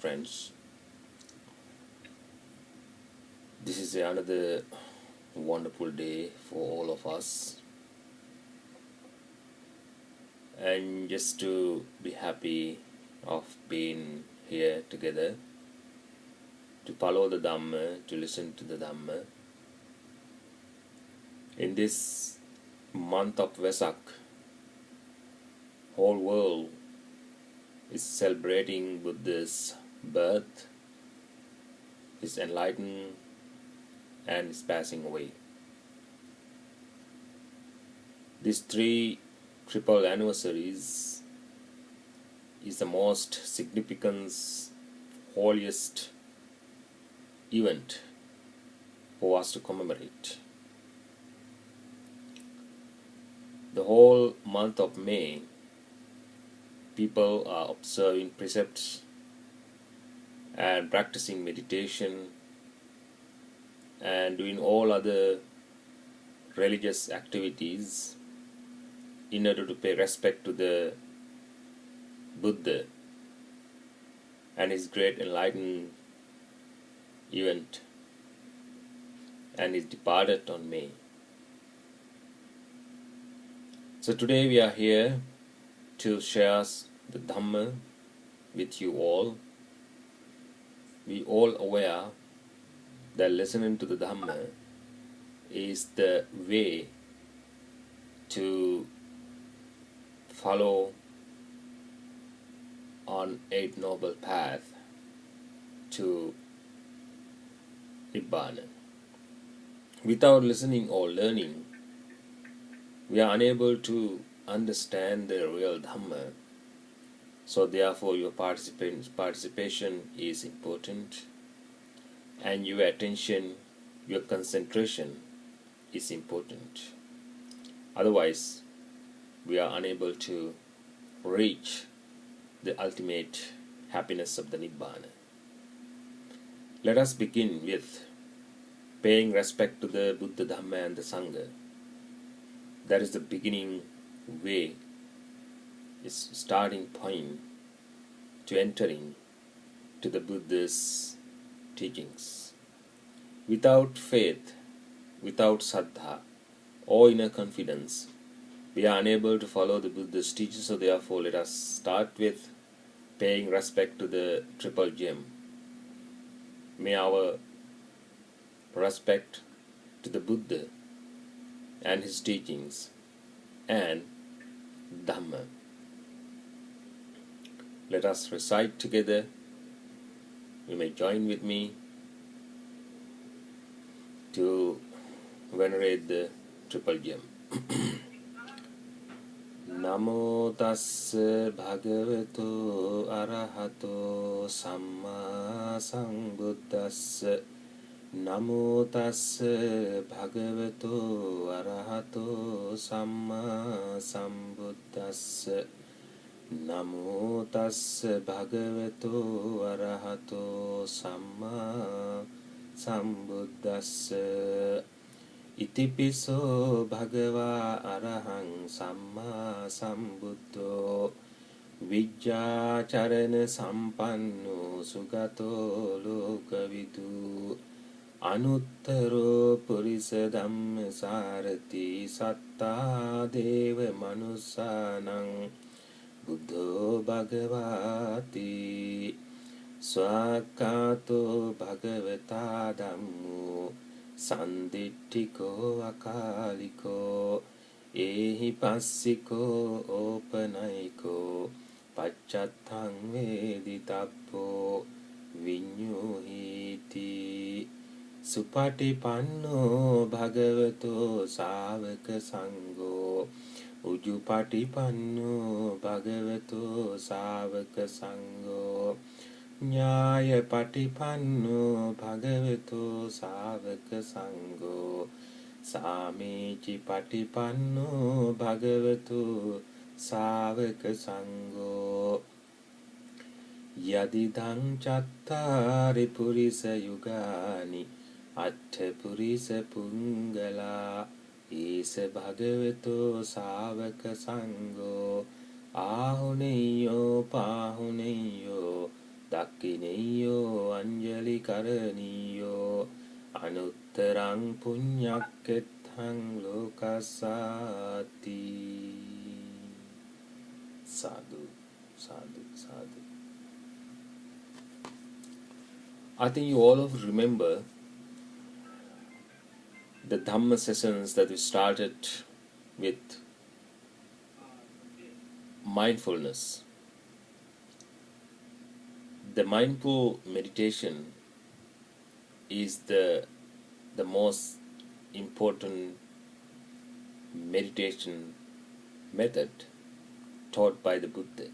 friends. This is another wonderful day for all of us, and just to be happy of being here together to follow the Dhamma, to listen to the Dhamma. In this month of Vesak, whole world is celebrating Buddha's birth, his enlightenment, and his passing away. These three triple anniversaries is the most significant, holiest event for us to commemorate. The whole month of May, people are observing precepts and practicing meditation and doing all other religious activities in order to pay respect to the Buddha and his great enlightenment event and his departed on May. So today we are here to share the Dhamma with you all. We all aware that listening to the Dhamma is the way to follow on Eight Noble Path to Nibbana. Without listening or learning, we are unable to understand the real Dhamma. So therefore your participation is important, and your attention, your concentration is important. Otherwise, we are unable to reach the ultimate happiness of the Nibbana. Let us begin with paying respect to the Buddha, Dhamma and the Sangha. That is the beginning way, is starting point to entering to the Buddha's teachings. Without faith, without saddha or inner confidence, we are unable to follow the Buddha's teachings. So therefore let us start with paying respect to the triple gem. May our respect to the Buddha and his teachings and Dhamma. Let us recite together. You may join with me to venerate the triple gem. Namo tassa bhagavato arahato samma sambuddhassa. Namo tassa bhagavato arahato samma sambuddhassa. Namo tassa bhagavato arahato samma sambuddhassa. Itipiso bhagava arahang samma sambuddho. Vijjācarana sampanno sugato lokavidu. Anuttaro purisa dhamma sarati satta deva manussanang buddho bhagavati. Swakato bhagavata dhammo sanditthiko akaliko ehi passiko opanayiko paccattang veditappo vinyuhiti. Supatipanno bhagavato sāvaka sangho. Ujupatipanno bhagavato sāvaka sangho. Nyāya patipanno bhagavato sāvaka sangho. Sāmeci patipanno bhagavato sāvaka sangho. Yadidang cattari purisa yugani atta purisa pungala. Isa bhagavato sāvaka sangho. Ahuneyo pahuneyo Dakkineyo Anjali Karaniyo Anuttarang Punyakethang Lokasati. Sadhu, sadhu, sadhu. I think you all of remember the Dhamma sessions that we started with mindfulness. The mindful meditation is the most important meditation method taught by the Buddha.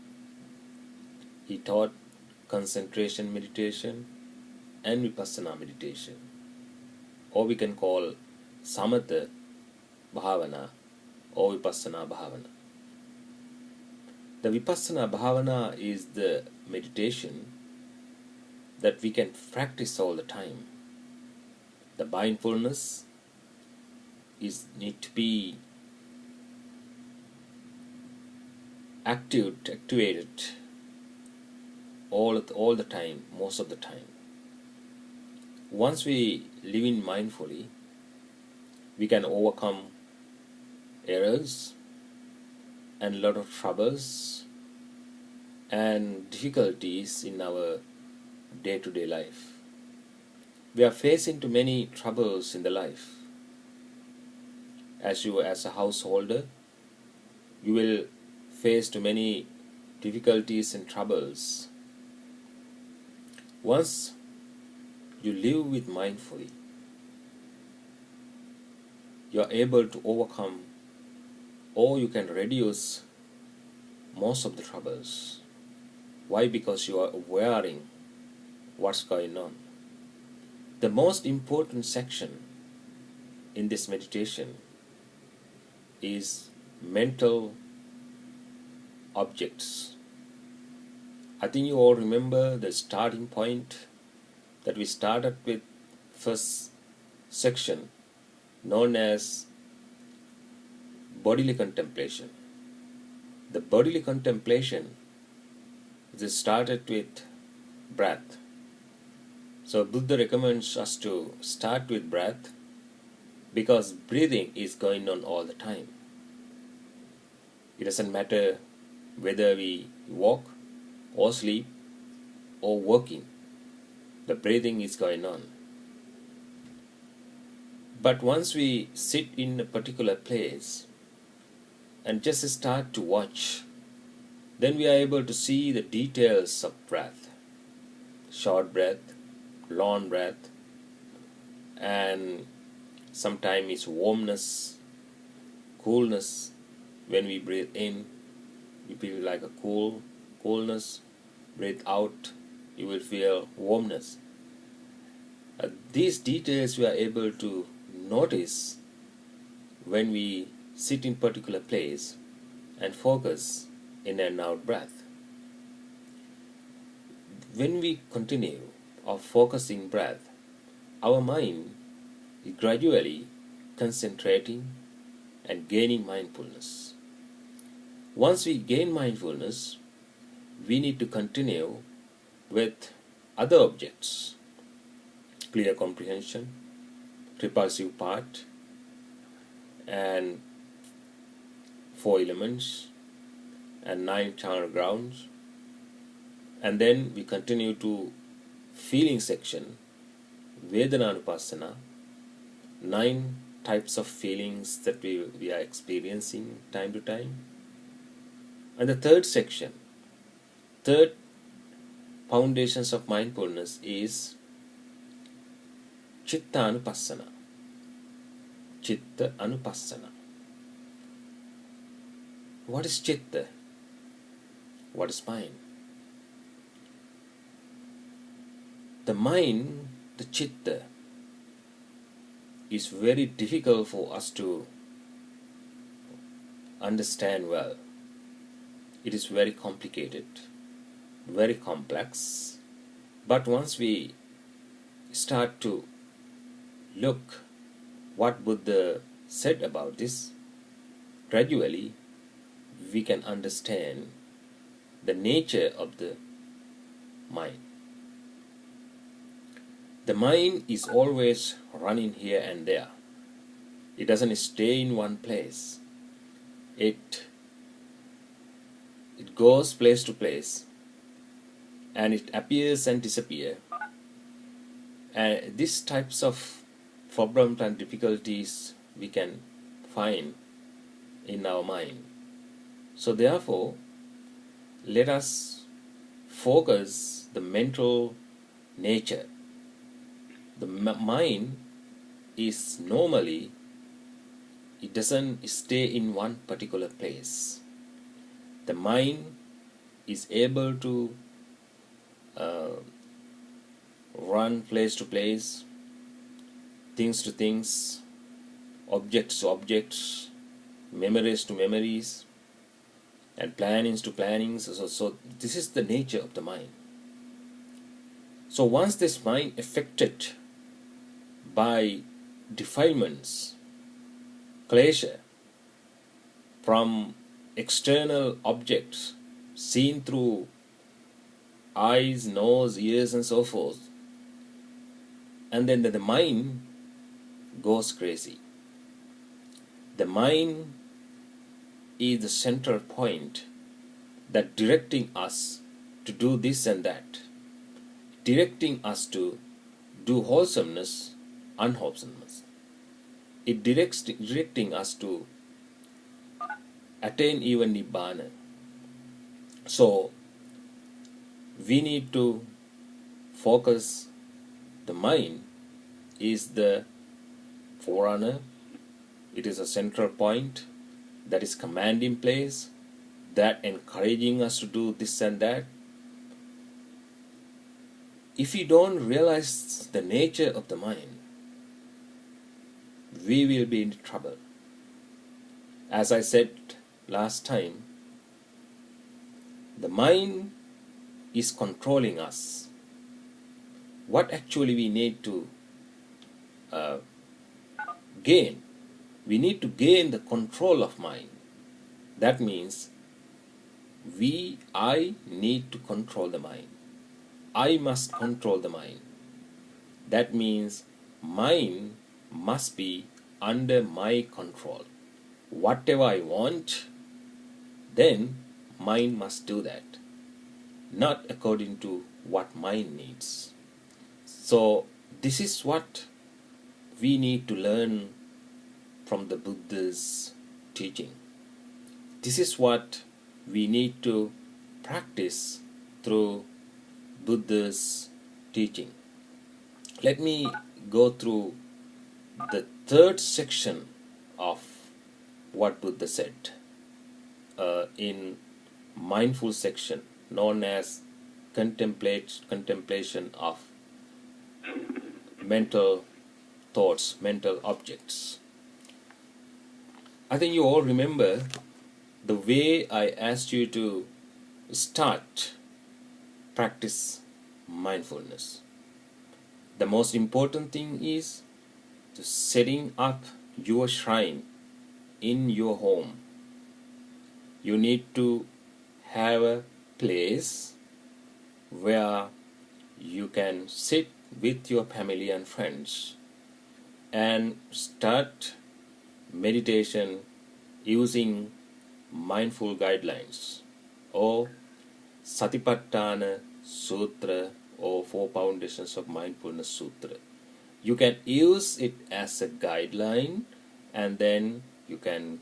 He taught concentration meditation and vipassana meditation, or we can call samatha bhavana or vipassana bhavana. The vipassana bhavana is the meditation that we can practice all the time. The mindfulness need to be activated all the time, most of the time. Once we live in mindfully, we can overcome errors and a lot of troubles and difficulties in our day-to-day life. We are facing too many troubles in the life. As a householder, you will face too many difficulties and troubles. Once you live with mindfully, you are able to overcome, or you can reduce most of the troubles. Why? Because you are awareing what's going on. The most important section in this meditation is mental objects. I think you all remember the starting point that we started with, first section known as bodily contemplation. The bodily contemplation is started with breath. So Buddha recommends us to start with breath because breathing is going on all the time. It doesn't matter whether we walk or sleep or working, the breathing is going on. But once we sit in a particular place and just start to watch, then we are able to see the details of breath. Short breath, long breath, and sometimes it's warmness, coolness. When we breathe in, you feel like a coolness. Breathe out, you will feel warmness. These details we are able to notice when we sit in particular place and focus in and out breath. When we continue of focusing breath, our mind is gradually concentrating and gaining mindfulness. Once we gain mindfulness, we need to continue with other objects: clear comprehension, repulsive part, and 4 elements, and 9 channel grounds. And then we continue to feeling section, Vedananupassana, 9 types of feelings that we are experiencing time to time. And the third section, third foundations of mindfulness is Chitta Anupassana. Chitta Anupassana. What is Chitta? What is mind? The mind, the Chitta, is very difficult for us to understand well. It is very complicated, very complex. But once we start to look what Buddha said about this, gradually we can understand the nature of the mind. The mind is always running here and there. It doesn't stay in one place. It goes place to place, and it appears and disappears. And these types of problems and difficulties we can find in our mind. So therefore, let us focus the mental nature. The mind is normally, it doesn't stay in one particular place. The mind is able to run place to place, things to things, objects to objects, memories to memories, and plannings to plannings. So this is the nature of the mind. So once this mind affected by defilements, klesha, from external objects seen through eyes, nose, ears, and so forth, and then the mind goes crazy. The mind is the central point that directing us to do this and that, directing us to do wholesomeness, unwholesomeness. It directing us to attain even nibbana. So we need to focus. The mind is the forerunner. It is a central point that is commanding place, that encouraging us to do this and that. If we don't realize the nature of the mind, we will be in trouble. As I said last time, the mind is controlling us. What actually we need to gain? We need to gain the control of mind. That means I need to control the mind. I must control the mind. That means mind must be under my control. Whatever I want, then mind must do that, not according to what mind needs. So this is what we need to learn from the Buddha's teaching. This is what we need to practice through Buddha's teaching. Let me go through the third section of what Buddha said in mindful section, known as contemplation of mental thoughts, mental objects. I think you all remember the way I asked you to start practice mindfulness. The most important thing is to setting up your shrine in your home. You need to have a place where you can sit with your family and friends and start meditation using mindful guidelines or Satipatthana Sutra or Four Foundations of Mindfulness Sutra. You can use it as a guideline, and then you can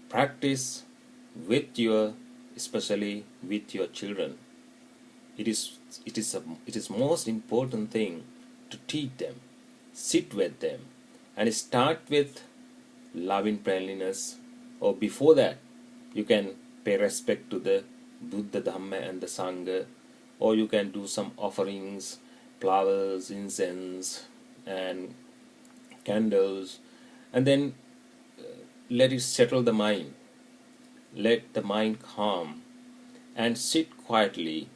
practice with especially with your children. It is most important thing to teach them, sit with them, and start with loving friendliness. Or before that, you can pay respect to the Buddha, Dhamma, and the Sangha, or you can do some offerings, flowers, incense, and candles, and then let it settle the mind. Let the mind calm and sit quietly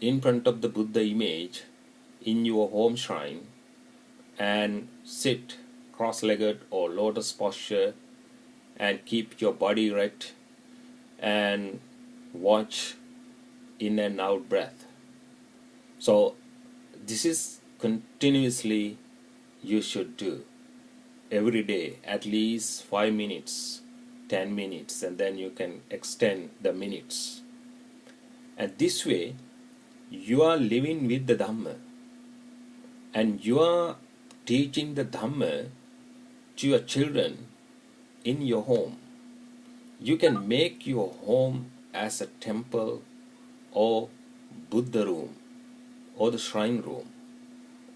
in front of the Buddha image in your home shrine, and sit cross-legged or lotus posture and keep your body erect and watch in and out breath. So this is continuously you should do every day, at least 5 minutes, 10 minutes, and then you can extend the minutes. And this way, you are living with the Dhamma, and you are teaching the Dhamma to your children in your home. You can make your home as a temple or Buddha room or the shrine room,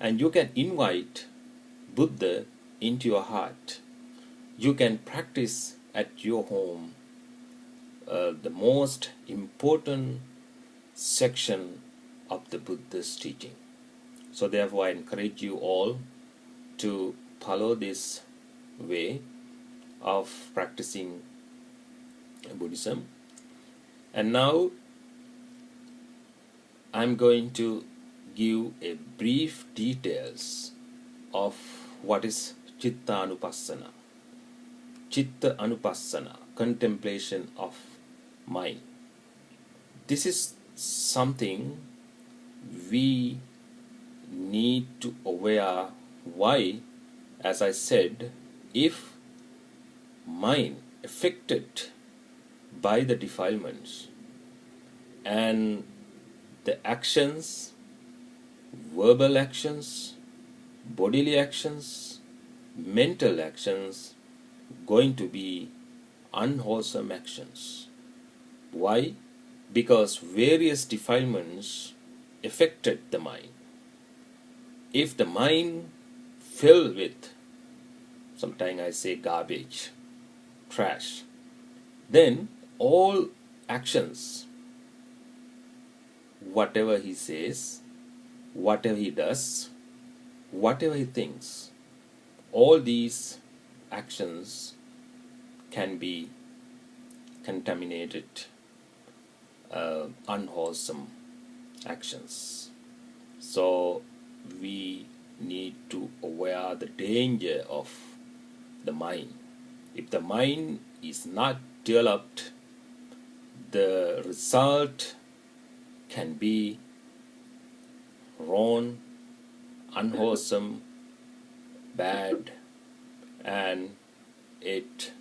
and you can invite Buddha into your heart. You can practice at your home the most important section of the Buddha's teaching. So therefore I encourage you all to follow this way of practicing Buddhism. And now I'm going to give a brief details of what is Chitta Anupassana. Chitta Anupassana, contemplation of mind. This is something we need to aware. Why? As I said, if mind affected by the defilements and the actions, verbal actions, bodily actions, mental actions, going to be unwholesome actions. Why? Because various defilements affected the mind. If the mind filled with, sometimes I say garbage, trash, then all actions, whatever he says, whatever he does, whatever he thinks, all these actions can be contaminated, unwholesome actions. So we need to aware the danger of the mind. If the mind is not developed, the result can be wrong, unwholesome, bad, and it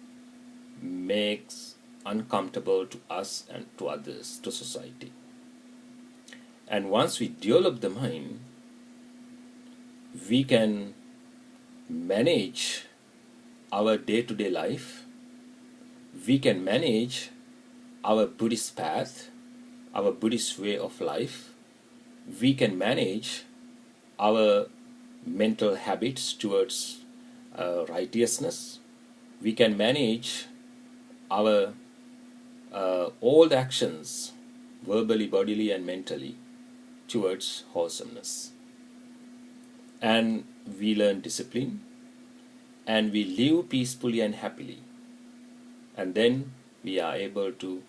makes uncomfortable to us and to others, to society. And once we develop the mind, we can manage our day-to-day life. We can manage our Buddhist path, our Buddhist way of life. We can manage our mental habits towards righteousness. We can manage our all the actions, verbally, bodily, and mentally, towards wholesomeness. And we learn discipline, and we live peacefully and happily. And then we are able to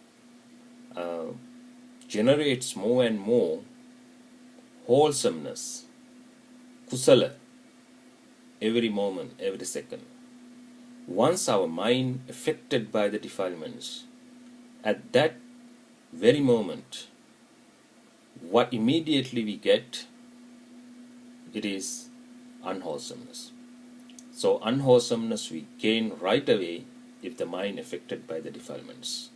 generate more and more wholesomeness, kusala, every moment, every second. Once our mind affected by the defilements, at that very moment, what immediately we get, it is unwholesomeness. So unwholesomeness we gain right away if the mind affected by the defilements.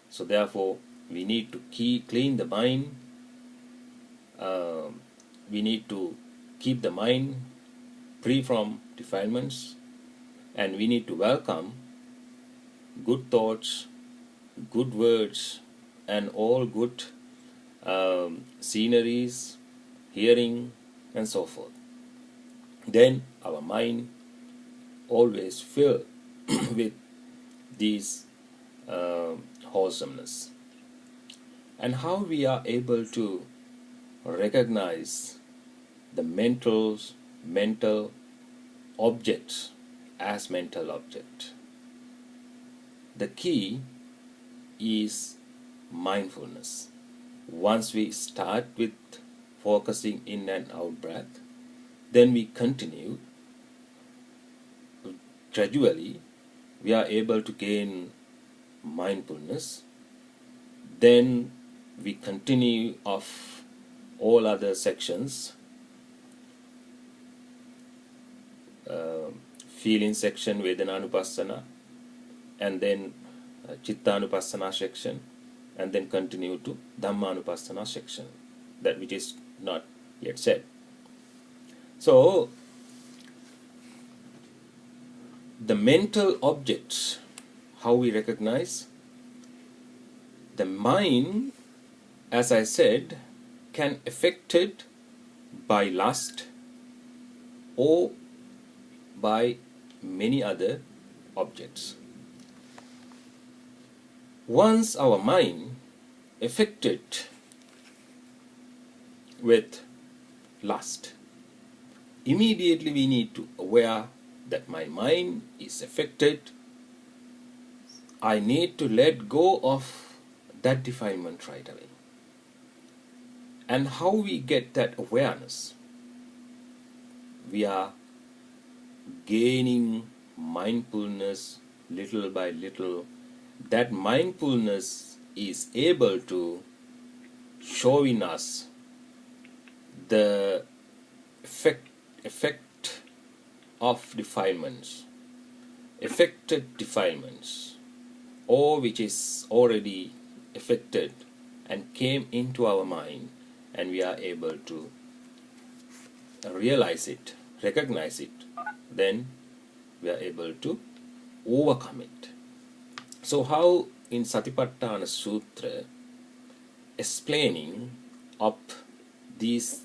So therefore, we need to clean the mind. We need to keep the mind free from defilements, and we need to welcome good thoughts, good words, and all good sceneries, hearing, and so forth. Then our mind always filled with these wholesomeness. And how we are able to recognize the mental objects as mental object. The key is mindfulness. Once we start with focusing in and out breath, then we continue. Gradually, we are able to gain mindfulness. Then we continue of all other sections. feeling section, Vedananupassana, and then Chittanupassana section, and then continue to Dhammanupassana section, that which is not yet said. So, the mental objects, how we recognize? The mind, as I said, can affected by lust or by many other objects. Once our mind affected with lust, immediately we need to aware that my mind is affected. I need to let go of that defilement right away. And how we get that awareness? We are gaining mindfulness little by little. That mindfulness is able to show in us the effect of defilements, affected defilements, or which is already affected and came into our mind, and we are able to realize it, recognize it, then we are able to overcome it. So how in Satipatthana Sutra explaining of these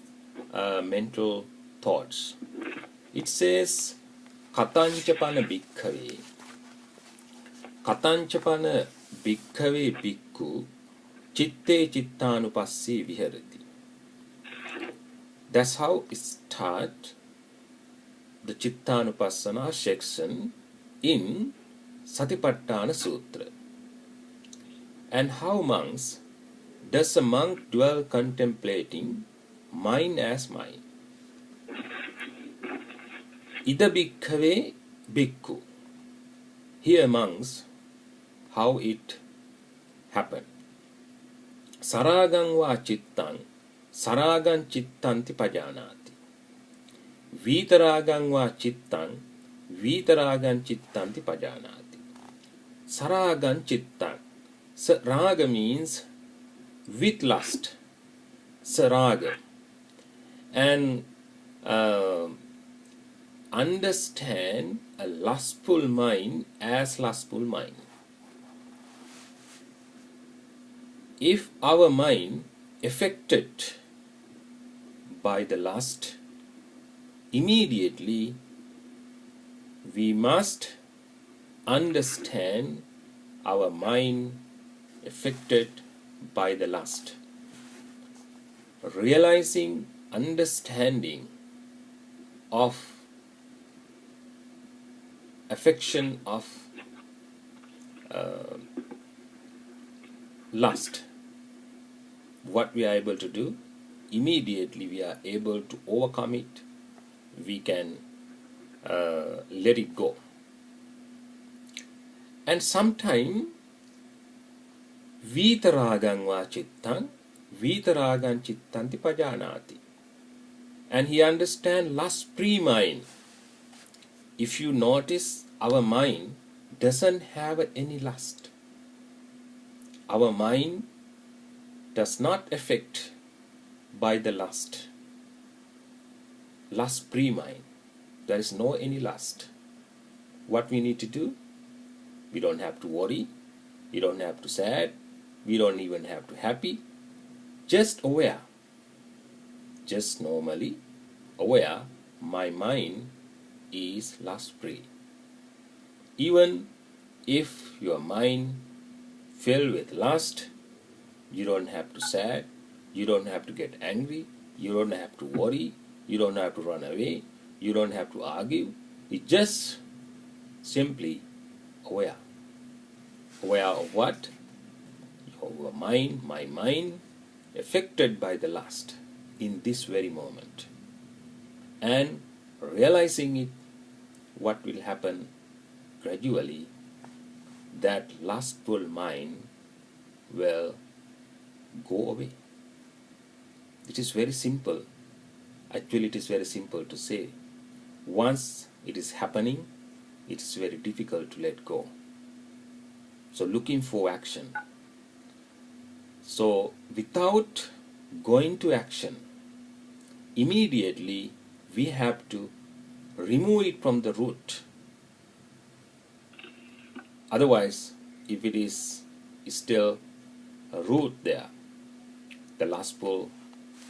mental thoughts, it says Katanchapana Bhikkhave, Katanchapana Bhikkhave Bhikkhu Chitte Chittanupassi Viharati. That's how it starts the Chittanupassana section in Satipatthana Sutra. And how, monks, does a monk dwell contemplating mind as mind? Ida bhikkhave bhikkhu. Here, monks, how it happened. Saragang va chittan, saragan chittanti pajanati. Vitaragang va chittan, vitaragan chittanti pajanati. Saragan chittan. Raga means with lust. Saraga. And understand a lustful mind as lustful mind. If our mind affected by the lust, immediately we must understand our mind affected by the lust. Realizing, understanding of affection of lust, what we are able to do, immediately we are able to overcome it. We can let it go. And sometime vitaragang va chittan, vitaragan chittanti pajanati. And he understands lust-free mind. If you notice, our mind doesn't have any lust. Our mind does not affect by the lust. Lust-free mind. There is no any lust. What we need to do? We don't have to worry. We don't have to sad. We don't even have to happy. Just aware. Just normally aware, my mind is lust-free. Even if your mind filled with lust, you don't have to sad, you don't have to get angry, you don't have to worry, you don't have to run away, you don't have to argue. You just simply aware. Aware of what? Your mind, my mind, affected by the lust in this very moment. And realizing it, what will happen gradually, that lustful mind will go away. It is very simple. Actually, it is very simple to say. Once it is happening, it is very difficult to let go. So looking for action. So without going to action, immediately we have to remove it from the root. Otherwise, if it is still a root there, the lustful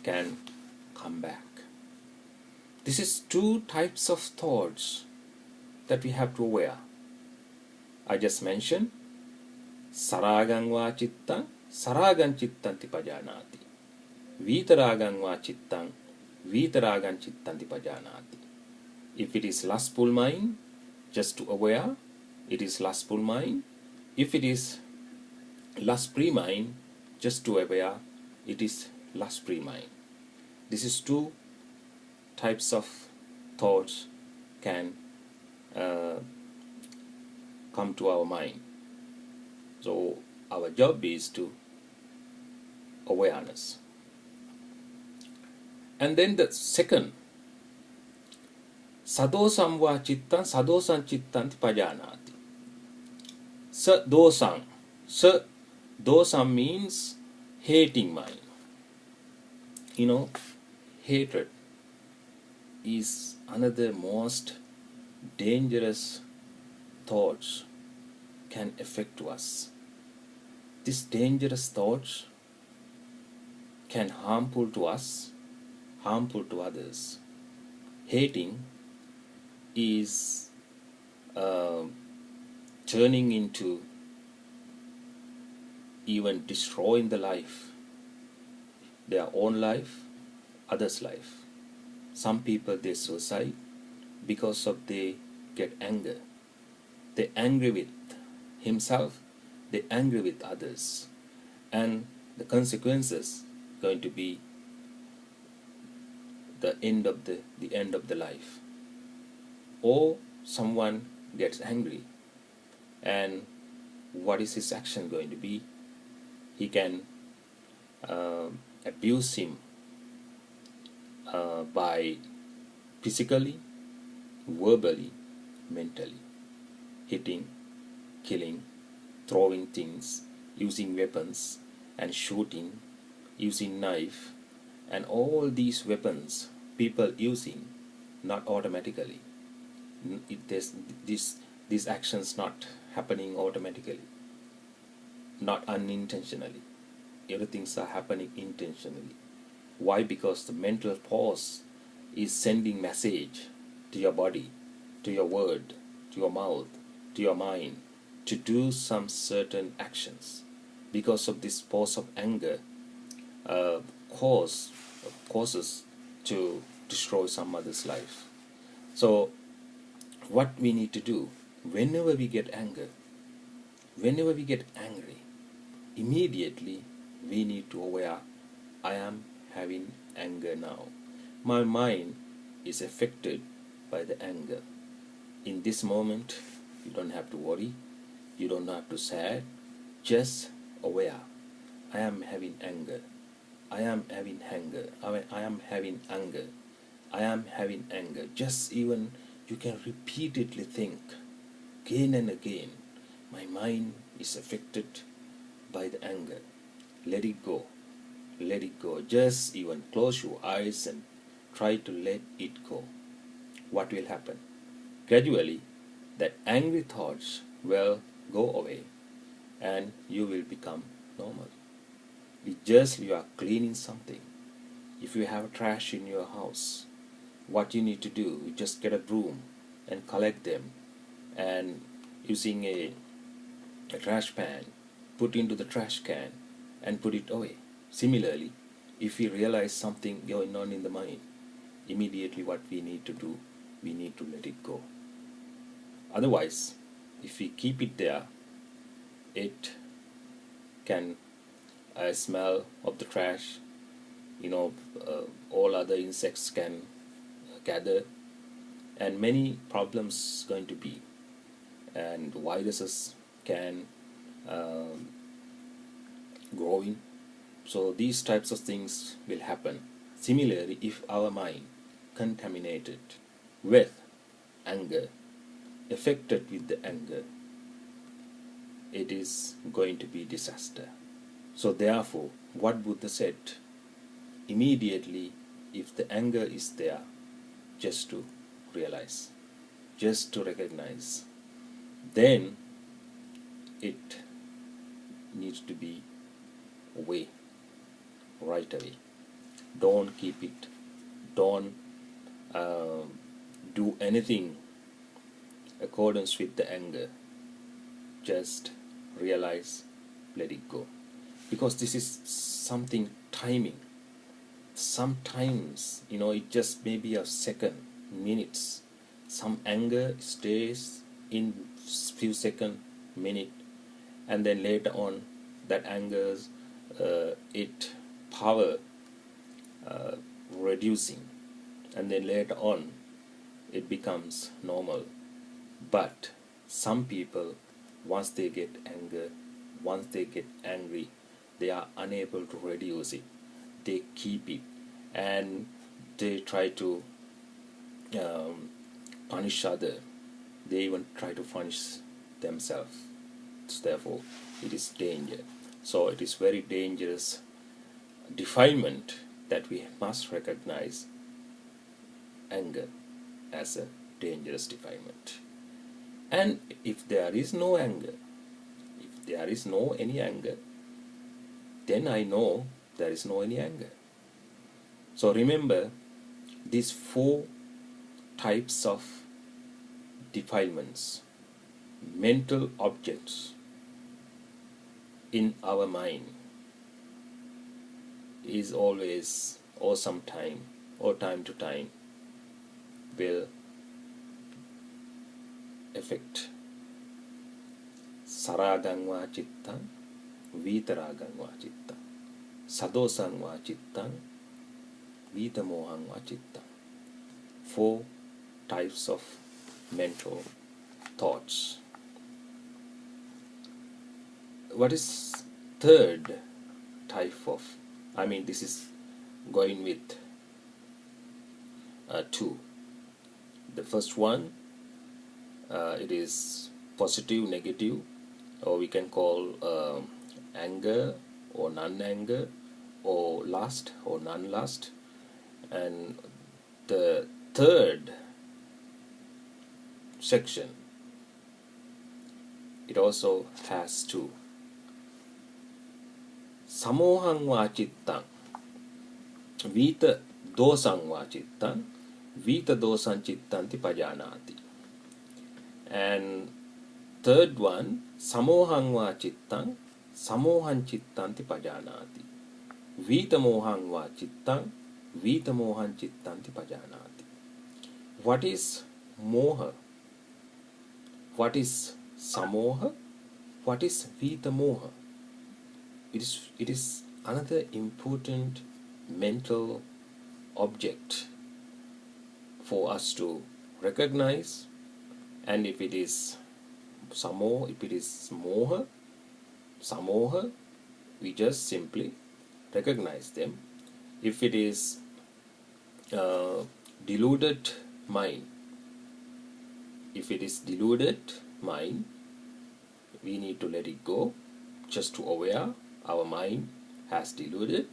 can come back. This is two types of thoughts that we have to aware. I just mentioned Saragang va chittang, saragan chittanti pajanati. Vitaragang va chittang, vitaragan chittanti pajanati. If it is lustful mind, just to aware, it is lustful mind. If it is lust-free mind, just to aware, it is lust-free mind. This is two types of thoughts can come to our mind. So our job is to awareness. And then the second, sadosam va chittan sadosan chittanti pajanati. Sadosam. Sadosam means hating mind. You know, hatred is another most dangerous thoughts can affect us. These dangerous thoughts can harmful to us, harmful to others. Hating is turning into even destroying the life, their own life, others' life. Some people they suicide because of they get anger. They angry with himself, they angry with others, and the consequences going to be the end of the life. Or someone gets angry, and what is his action going to be? He can abuse him by physically, verbally, mentally, hitting, killing, throwing things, using weapons, and shooting, using knife, and all these weapons people using not automatically. These actions not happening automatically, not unintentionally. Everything's are happening intentionally. Why? Because the mental force is sending message to your body, to your word, to your mouth, to your mind, to do some certain actions. Because of this force of anger causes to destroy some other's life. So what we need to do, whenever we get angry, immediately we need to aware, I am having anger now. My mind is affected by the anger. In this moment, you don't have to worry, you don't have to sad, just aware, I am having anger. I am having anger. I am having anger. I am having anger. Just even you can repeatedly think again and again, my mind is affected by the anger. Let it go. Let it go. Just even close your eyes and try to let it go. What will happen? Gradually, that angry thoughts will go away and you will become normal. You are cleaning something. If you have trash in your house, what you need to do, you just get a broom and collect them, and using a trash pan, put into the trash can and put it away. Similarly, if we realize something going on in the mind, immediately what we need to do, we need to let it go. Otherwise, if we keep it there, it can smell of the trash, all other insects can gather, and many problems going to be, and viruses can growing. So these types of things will happen. Similarly, if our mind contaminated with anger, affected with the anger, it is going to be disaster. So therefore, what Buddha said, immediately, if the anger is there, just to realize, just to recognize, then it needs to be away, right away. Don't keep it. Don't do anything accordance with the anger. Just realize, let it go. Because this is something timing. Sometimes, it just may be a second, minutes. Some anger stays in few second, minute, and then later on, that anger's it power reducing, and then later on, it becomes normal. But some people, once they get angry, they are unable to reduce it. They keep it, and they try to punish other. They even try to punish themselves. Therefore, it is danger. So it is very dangerous defilement that we must recognize anger as a dangerous defilement. And if there is no anger, if there is no any anger, then I know there is no any anger. So remember these 4 types of defilements, mental objects in our mind, is always, or sometime, or time to time, will affect saragam va chittam, vitaragam va chittam, sadosam va chittam, vitamoham va chittam. 4 types of mental thoughts. What is third type of, this is going with 2. The first one, it is positive, negative, or we can call anger or non-anger, or lust or non-lust. And the third section, it also has 2. Samohang va chittam, vita dosang va chittam, vita dosang chittanti pajanati. And third one, samohang va chittam, samohang chittanti pajanati. Vita mohang va chittam, vita mohang chittanti pajanati. What is moha? What is samoha? What is vita moha? It is another important mental object for us to recognize. And if it is if it is moha, samoha, we just simply recognize them. If it is deluded mind, we need to let it go, just to aware our mind has deluded.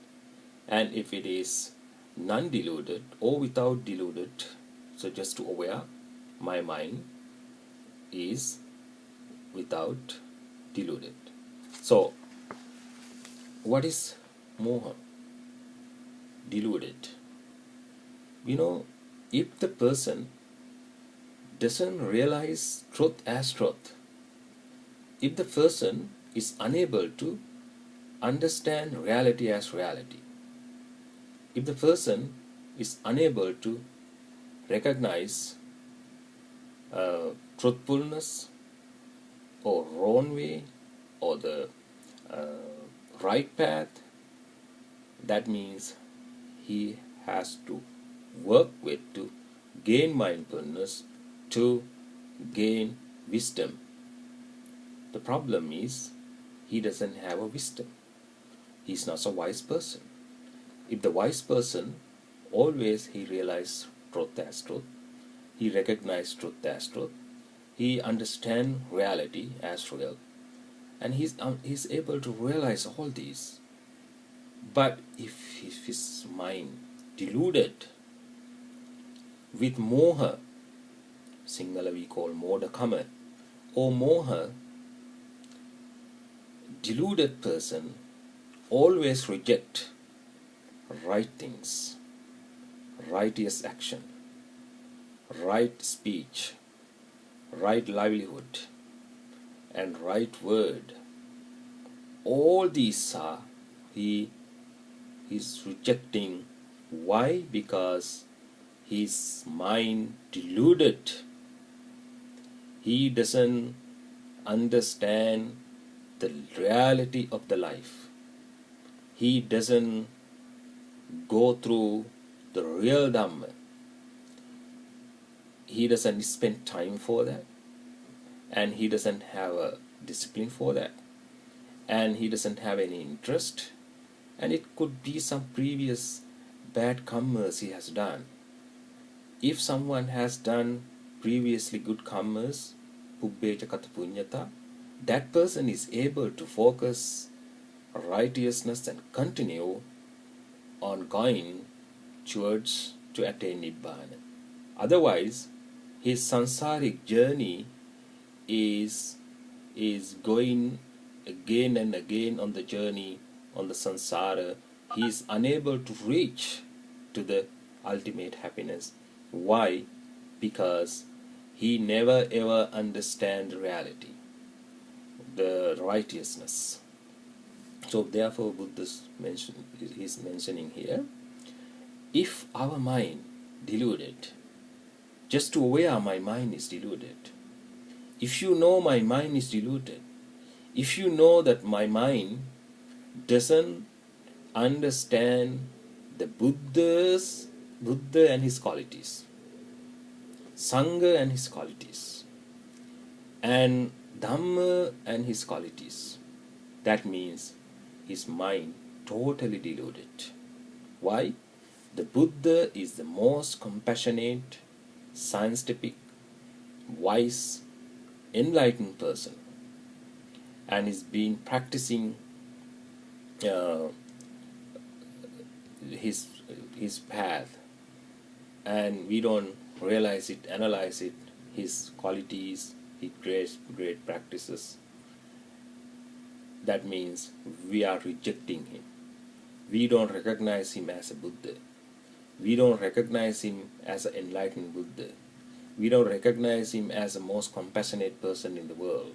And if it is non-deluded or without deluded, so just to aware my mind is without deluded. So what is moha? Deluded. If the person doesn't realize truth as truth, if the person is unable to understand reality as reality, if the person is unable to recognize truthfulness or wrong way or the right path, that means he has to work with to gain mindfulness, to gain wisdom. The problem is he doesn't have a wisdom. He's not a wise person. If the wise person always he realizes truth as truth, He recognizes truth as truth. He understands reality as real, and he's able to realize all these. But if his mind deluded with moha, Sinhala we call modakama, or moha, deluded person always reject right things, righteous action, right speech, right livelihood, and right word. All these are he is rejecting. Why? Because his mind deluded. He doesn't understand the reality of the life. He doesn't go through the real Dhamma. He doesn't spend time for that, and he doesn't have a discipline for that, and he doesn't have any interest. And it could be some previous bad karmas he has done. If someone has done previously good karmas, pubbeca kata punyata, that person is able to focus righteousness and continue on going towards to attain Nibbana. Otherwise, his sansaric journey is going again and again on the journey on the sansara. He is unable to reach to the ultimate happiness. Why? Because he never ever understands reality, the righteousness. So therefore Buddha is mentioning here, if our mind deluded, just to aware my mind is deluded, if you know my mind is deluded, if you know that my mind doesn't understand the Buddha and his qualities, Sangha and his qualities, and Dhamma and his qualities, that means his mind totally deluded. Why? The Buddha is the most compassionate, scientific, wise, enlightened person, and is been practicing his path, and we don't realize it, analyze it, his qualities, his great practices. That means we are rejecting him. We don't recognize him as a Buddha. We don't recognize him as an enlightened Buddha. We don't recognize him as the most compassionate person in the world.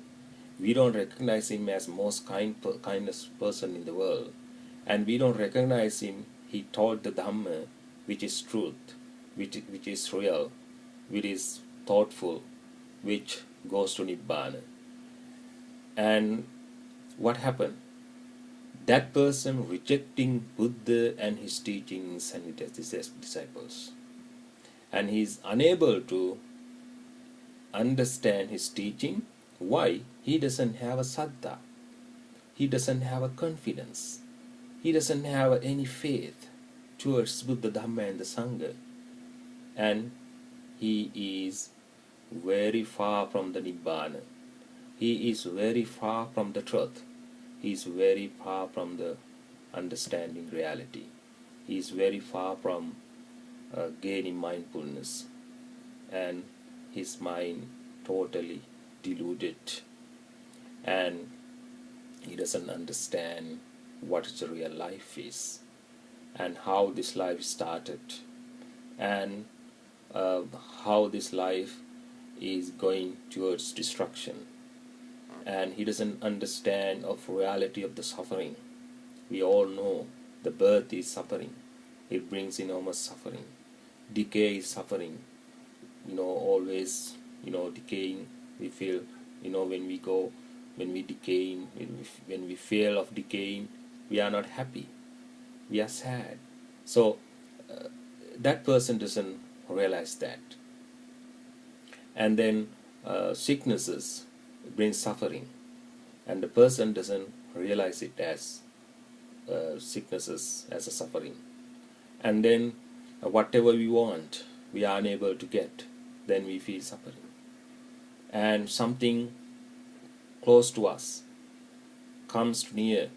We don't recognize him as the most kindest person in the world. And we don't recognize him, he taught the Dhamma, which is truth, which is real, which is thoughtful, which goes to Nibbana. And what happened? That person rejecting Buddha and his teachings and his disciples. And he is unable to understand his teaching. Why? He doesn't have a saddha. He doesn't have a confidence. He doesn't have any faith towards Buddha, Dhamma and the Sangha. And he is very far from the Nibbana. He is very far from the truth. He is very far from the understanding reality. He is very far from gaining mindfulness. And his mind totally deluded. And he doesn't understand what the real life is, and how this life started, and how this life is going towards destruction. And he doesn't understand of reality of the suffering. We all know the birth is suffering. It brings enormous suffering. Decay is suffering. Always, decaying. We feel, when we decay, when we fail of decaying, we are not happy. We are sad. So that person doesn't realize that. And then sicknesses bring suffering, and the person doesn't realize it as sicknesses, as a suffering. And then whatever we want, we are unable to get. then we feel suffering. And something close to us comes near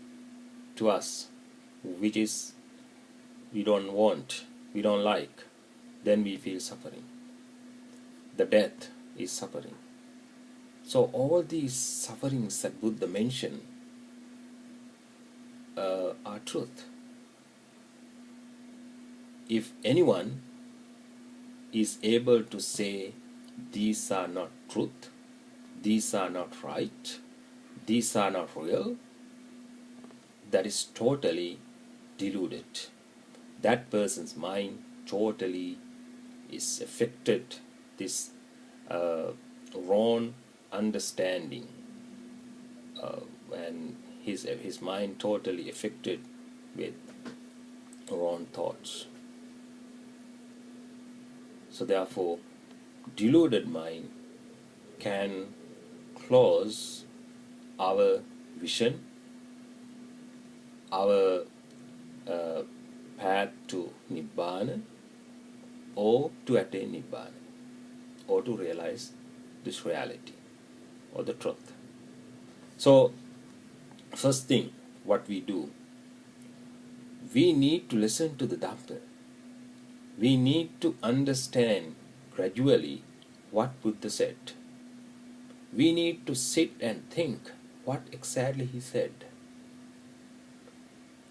to us, which is we don't want, we don't like, then we feel suffering. The death is suffering. So all these sufferings that Buddha mentioned are truth. If anyone is able to say these are not truth, these are not right, these are not real, that is totally deluded. That person's mind totally is affected, this wrong understanding, and his mind totally affected with wrong thoughts. So therefore, deluded mind can close our vision, our path to Nibbana, or to attain Nibbana, or to realize this reality or the truth. So, first thing, what we do, we need to listen to the Dhamma. We need to understand gradually what Buddha said. We need to sit and think what exactly he said.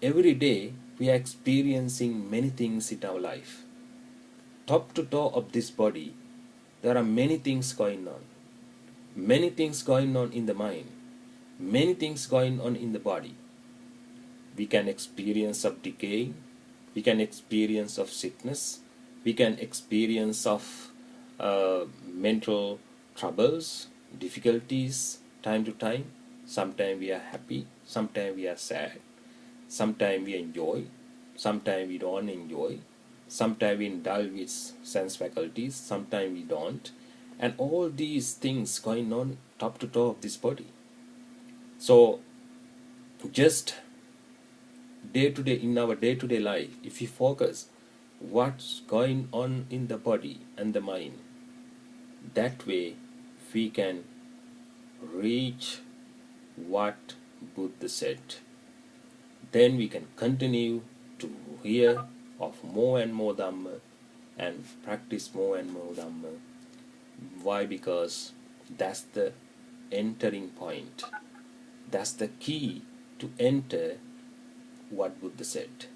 Every day we are experiencing many things in our life. Top to toe of this body, there are many things going on. Many things going on in the mind. Many things going on in the body. We can experience of decay. We can experience of sickness. We can experience of mental troubles, difficulties, time to time. Sometimes we are happy. Sometimes we are sad. Sometimes we enjoy. Sometimes we don't enjoy. Sometimes we indulge with sense faculties. Sometimes we don't. And all these things going on top to toe of this body. So just day to day, in our day-to-day life, if we focus what's going on in the body and the mind, that way we can reach what Buddha said. Then we can continue to hear of more and more Dhamma and practice more and more Dhamma. Why? Because that's the entering point. That's the key to enter what Buddha said.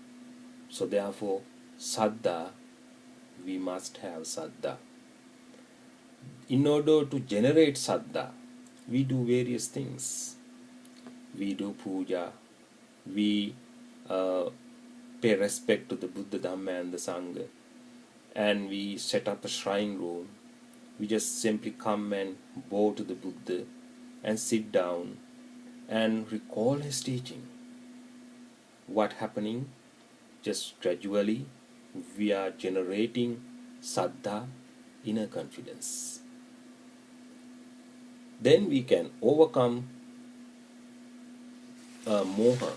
So therefore, Saddha, we must have Saddha. In order to generate Saddha, we do various things. We do puja, we pay respect to the Buddha, Dhamma and the Sangha, and we set up a shrine room. We just simply come and bow to the Buddha and sit down and recall his teaching. What happening? Just gradually we are generating Saddha, inner confidence. Then we can overcome moha.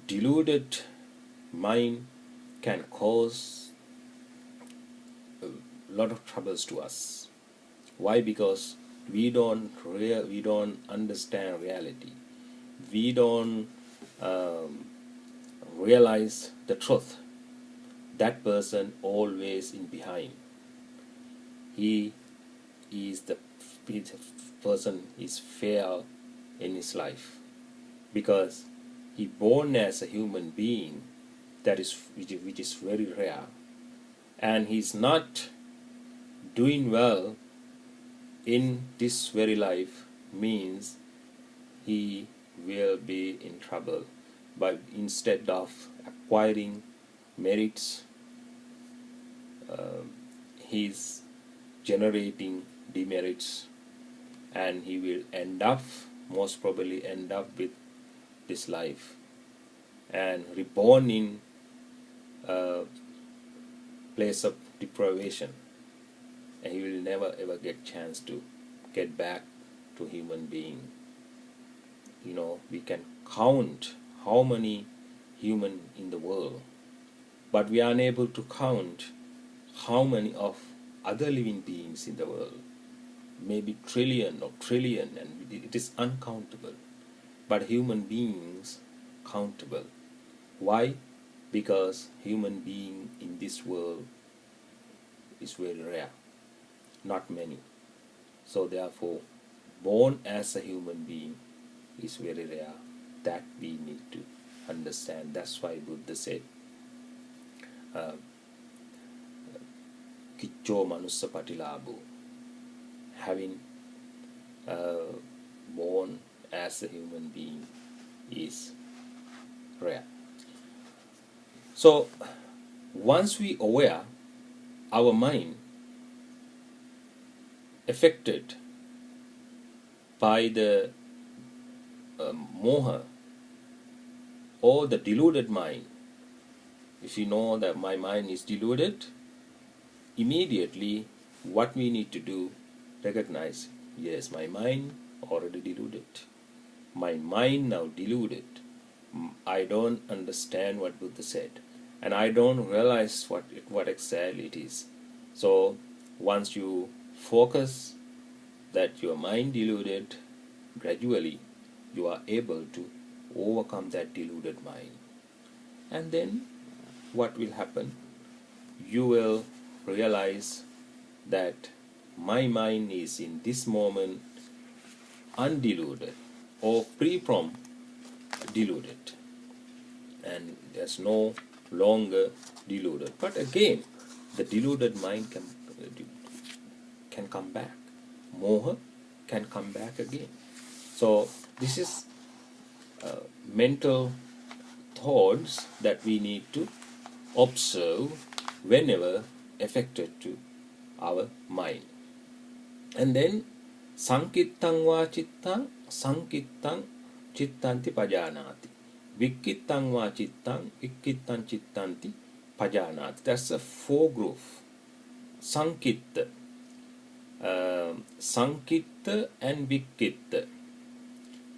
Deluded mind can cause a lot of troubles to us. Why? Because we don't understand reality. We don't realize the truth. That person always in behind. He is the person is fair in his life because he born as a human being, that is which is very rare, and he's not doing well in this very life, means he will be in trouble. But instead of acquiring merits, he's generating demerits, and he will most probably end up with this life and reborn in a place of deprivation, and he will never ever get chance to get back to human being. We can count how many human in the world, but we are unable to count how many of other living beings in the world, maybe trillion or trillion, and it is uncountable. But human beings countable. Why? Because human being in this world is very rare, not many. So therefore, born as a human being is very rare. That we need to understand. That's why Buddha said, Kiccho manussa patilabho, having born as a human being is rare. So once we aware our mind affected by the moha or the deluded mind, if you know that my mind is deluded, immediately what we need to do, recognize, yes, my mind already deluded. My mind now deluded. I don't understand what Buddha said, and I don't realize what exactly it is. So once you focus that your mind deluded, gradually you are able to overcome that deluded mind. And then what will happen? You will realize that my mind is in this moment undeluded or free from deluded, and there's no longer deluded. But again, the deluded mind can come back. Moha can come back again. So this is mental thoughts that we need to observe whenever affected to our mind. And then sankittang va cittang sankittang cittanti pajanati, vikkitang va cittang vikkitang cittanti pajanati. That's a four group. Sankitta, sankitta and vikkitta,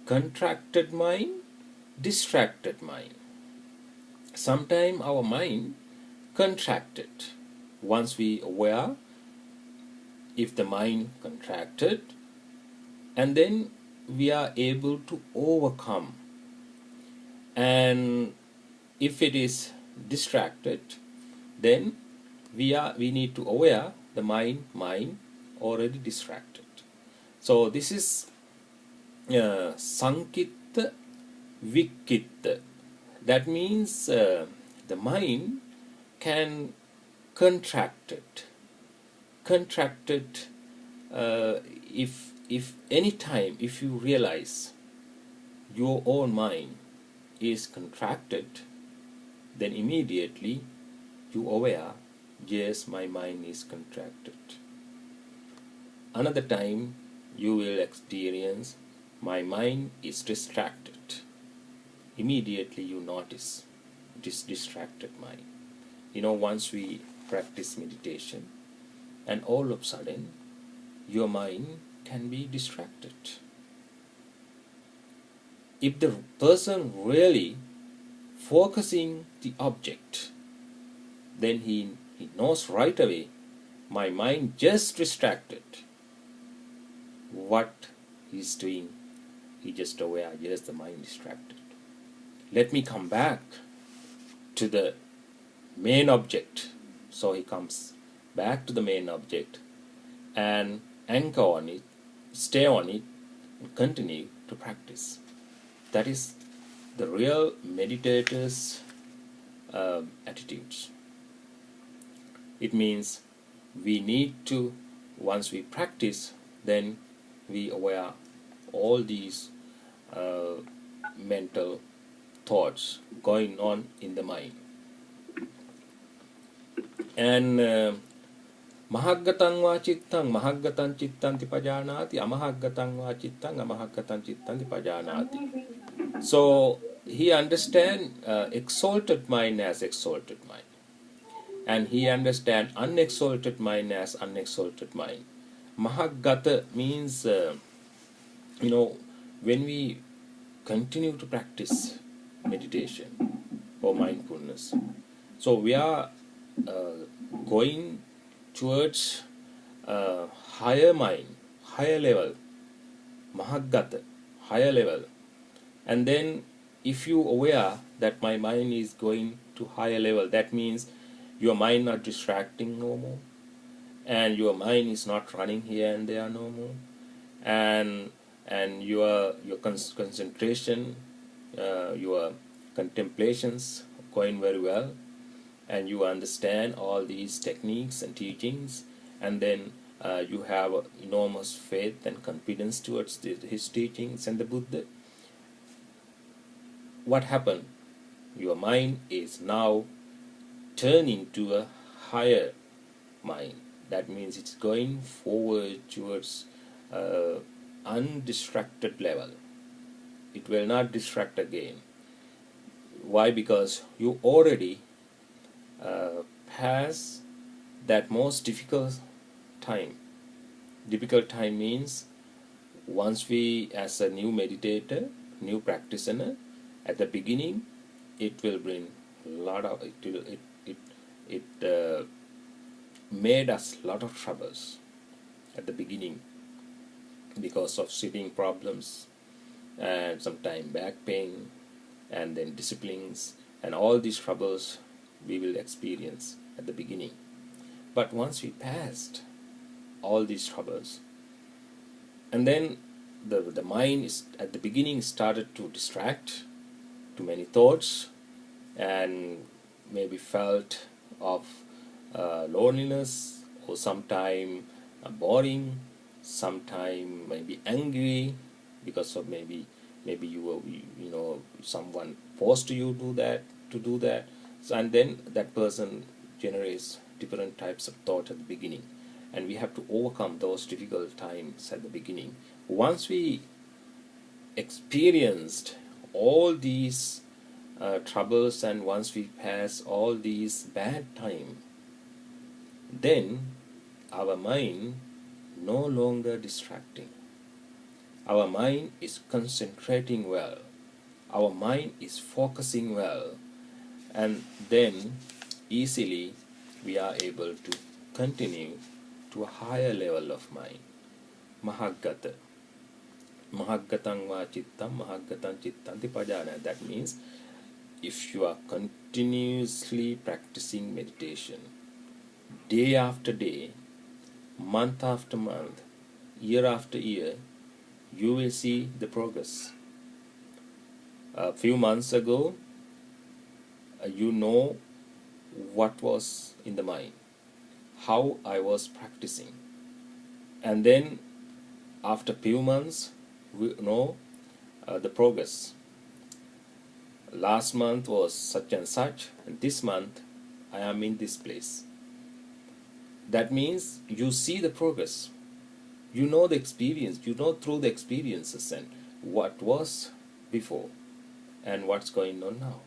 contracted mind, distracted mind. Sometimes our mind contracted. Once we aware if the mind contracted, and then we are able to overcome. And if it is distracted, then we need to aware the mind already distracted. So this is sankitta vikkitta. That means the mind can contracted if any time if you realize your own mind is contracted, then immediately you aware, yes, my mind is contracted. Another time you will experience my mind is distracted. Immediately you notice this distracted mind. Once we practice meditation, and all of a sudden your mind can be distracted. If the person really focusing the object, then he knows right away, my mind just distracted. What he's doing, he just aware, yes, the mind distracted. Let me come back to the main object. So he comes back to the main object and anchor on it, stay on it, and continue to practice. That is the real meditator's attitudes. It means we need to, once we practice, then we aware all these mental thoughts going on in the mind. And mahaggatang va cittang mahaggatang cittanti pajanati, amahaggatang va cittang amahaggatang cittanti pajanati. So he understands exalted mind as exalted mind, and he understands unexalted mind as unexalted mind. Mahaggata means when we continue to practice meditation or mindfulness, so we are going towards higher mind, higher level, Mahagata, higher level. And then if you aware that my mind is going to higher level, that means your mind not distracting no more, and your mind is not running here and there no more, and your concentration, your contemplations going very well, and you understand all these techniques and teachings, and then you have enormous faith and confidence towards his teachings and the Buddha. What happened? Your mind is now turning to a higher mind. That means it's going forward towards undistracted level. It will not distract again. Why? Because you already pass that most difficult time. Difficult time means once we, as a new meditator, new practitioner, at the beginning, it will bring a lot of it made us a lot of troubles at the beginning because of sitting problems and sometimes back pain and then disciplines and all these troubles we will experience at the beginning. But once we passed all these troubles, and then the mind is at the beginning started to distract to many thoughts, and maybe felt of loneliness, or sometime boring, sometime maybe angry because of maybe you were, someone forced you to do that. So, and then that person generates different types of thought at the beginning, and we have to overcome those difficult times at the beginning. Once we experienced all these troubles, and once we pass all these bad time, then our mind no longer distracting. Our mind is concentrating well. Our mind is focusing well, and then easily we are able to continue to a higher level of mind. Mahagata. Mahagatang va chittam, mahagatan chittanti pajana. That means if you are continuously practicing meditation, day after day, month after month, year after year, you will see the progress. A few months ago, you know what was in the mind, how I was practicing. And then after few months, we know the progress. Last month was such and such, and this month I am in this place. That means you see the progress. You know the experience, you know through the experiences and what was before and what's going on now,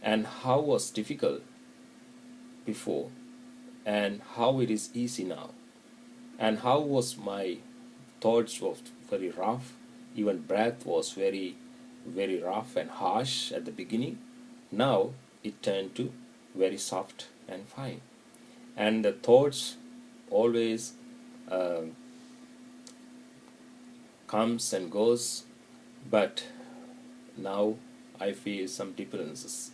and how was difficult before and how it is easy now, and how was my thoughts was very rough, even breath was very rough and harsh at the beginning. Now it turned to very soft and fine, and the thoughts always comes and goes, but now I feel some differences.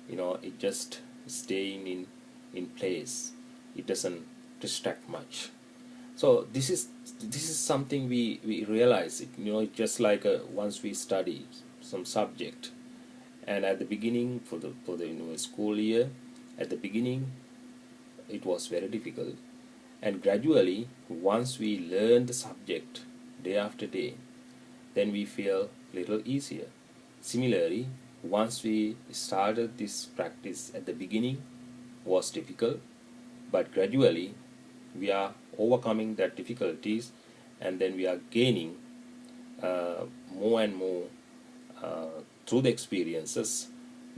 It just staying in place. It doesn't distract much. So this is something we realize it. It's just like once we study some subject, and at the beginning for the school year, at the beginning it was very difficult, and gradually once we learn the subject day after day, then we feel little easier. Similarly, once we started this practice at the beginning was difficult, but gradually we are overcoming that difficulties, and then we are gaining more and more through the experiences.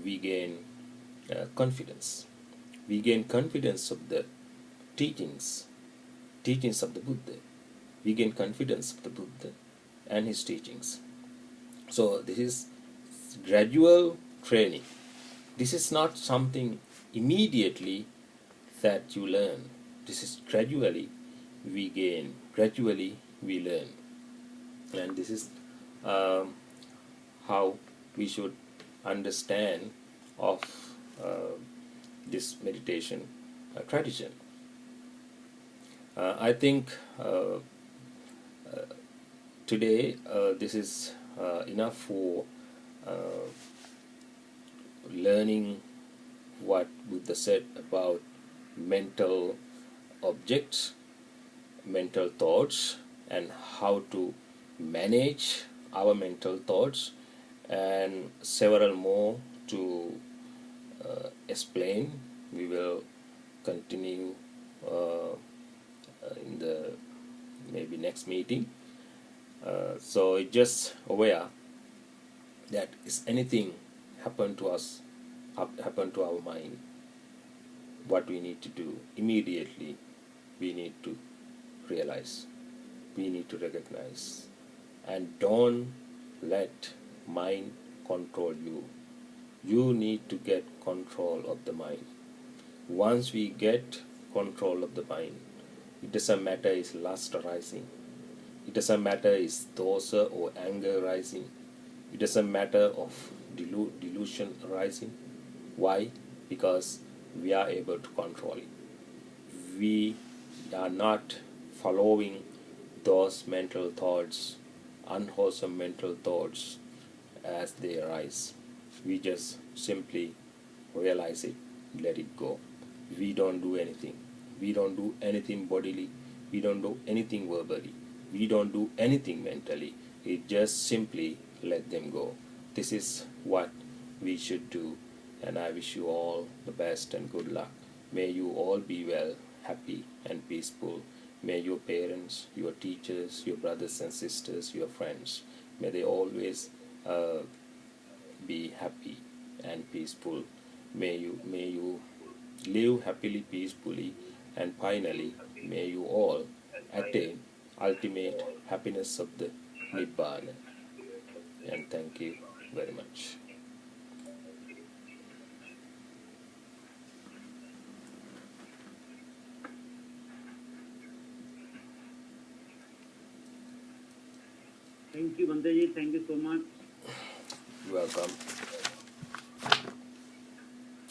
We gain confidence. We gain confidence of the teachings of the Buddha. We gain confidence of the Buddha and his teachings. So this is gradual training. This is not something immediately that you learn. This is gradually we gain, gradually we learn. And this is how we should understand of this meditation tradition. I think today this is enough for learning what Buddha said about mental objects, mental thoughts, and how to manage our mental thoughts, and several more to explain. We will continue in the maybe next meeting. So just aware that is anything happen to us, happen to our mind, what we need to do immediately, we need to realize, we need to recognize, and don't let mind control you. You need to get control of the mind. Once we get control of the mind, it doesn't matter is lust arising, it doesn't matter is dosa or anger rising, it doesn't matter of delusion arising. Why? Because we are able to control it. We are not following those mental thoughts, unwholesome mental thoughts as they arise. We just simply realize it, let it go. We don't do anything. We don't do anything bodily. We don't do anything verbally. We don't do anything mentally. It just simply let them go. This is what we should do, and I wish you all the best and good luck. May you all be well, happy and peaceful. May your parents, your teachers, your brothers and sisters, your friends, may they always be happy and peaceful. May you live happily, peacefully, and finally, may you all attain ultimate happiness of the Nibbana. And thank you very much. Thank you, Banteji. Thank you so much. You're welcome.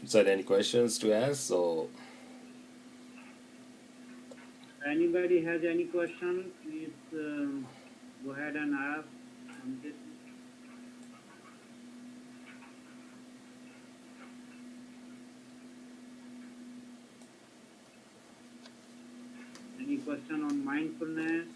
Is there any questions to ask? So, Anybody has any question, please go ahead and ask. Any question on mindfulness?